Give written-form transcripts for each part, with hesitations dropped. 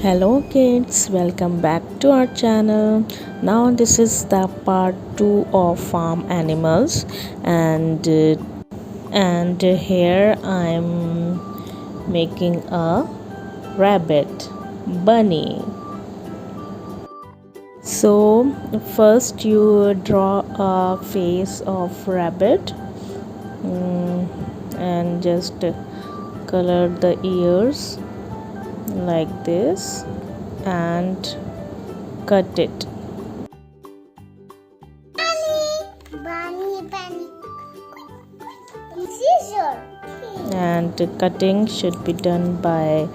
Hello kids, welcome back to our channel. Now this is the part 2 of farm animals and here I'm making a rabbit bunny. So first you draw a face of rabbit and just color the ears like this and cut it. Bunny. Scissor. And cutting should be done by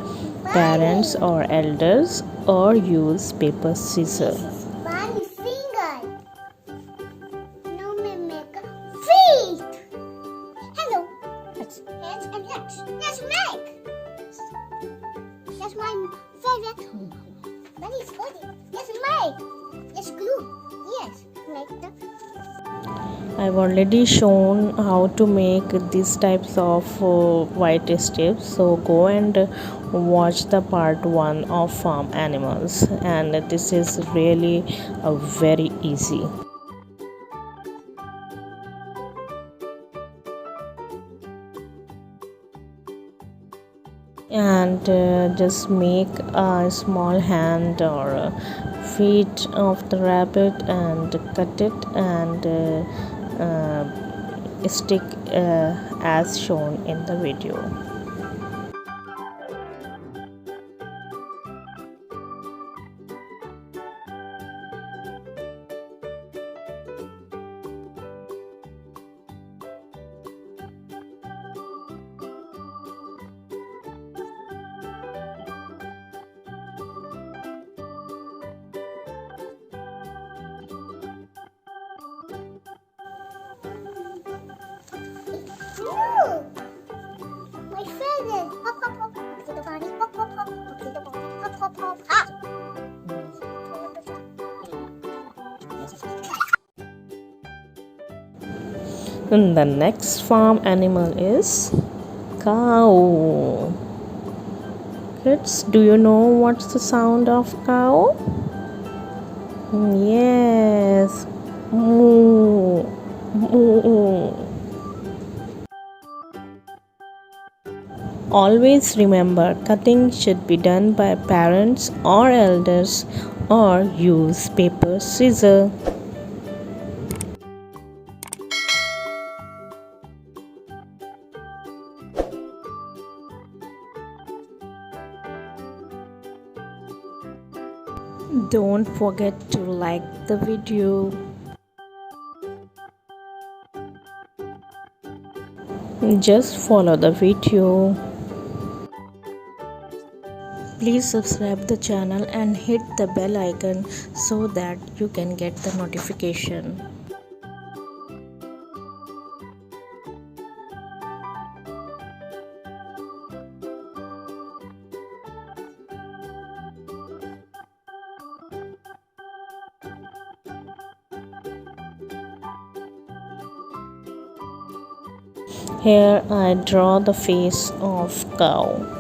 parents or elders or use paper scissor. Bunny finger. Now we make feet. Hello. Heads and legs. Let's make. That's my favorite. Bunny's body. Let's make. Let's glue. Yes. Make the. I've already shown how to make these types of white strips, so go and watch the part 1 of farm animals, and this is really very easy. And just make a small hand or feet of the rabbit and cut it and stick as shown in the video. Look! My favorite! Hop, hop, hop. Up to the body. Hop, hop, hop. Up to the body. Hop, hop, hop. Ah! And the next farm animal is cow. Kids, do you know what's the sound of cow? Yes. Moo. Moo. Always remember, cutting should be done by parents or elders or use paper scissor. Don't forget to like the video. Just follow the video. Please subscribe the channel and hit the bell icon so that you can get the notification. Here I draw the face of cow.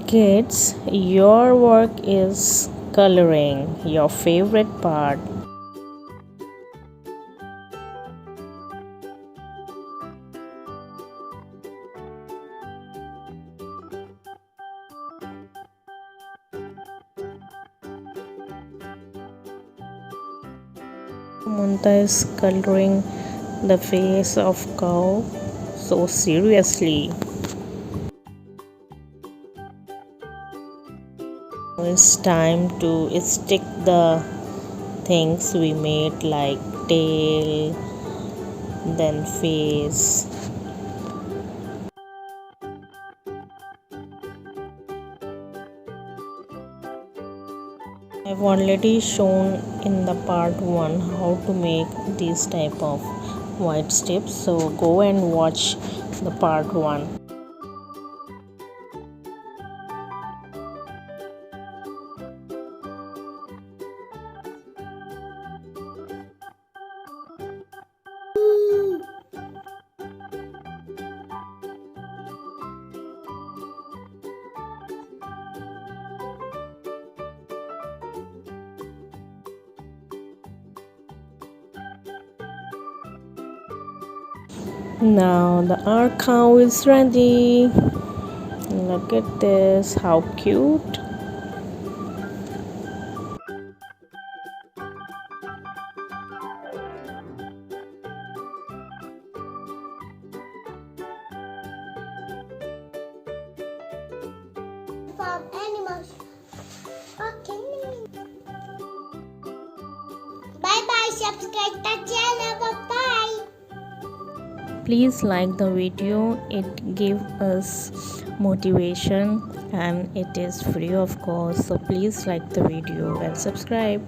Kids, your work is coloring, your favorite part. Samantha is coloring the face of cow so seriously. It's time to stick the things we made like tail, then face. I've already shown in the part 1 how to make these type of white strips, so go and watch the part 1. Now the our cow is ready. Look at this, how cute. Farm animals. Okay. Bye bye. Subscribe the channel. Bye bye. Please like the video, it gives us motivation and it is free of course, so please like the video and subscribe.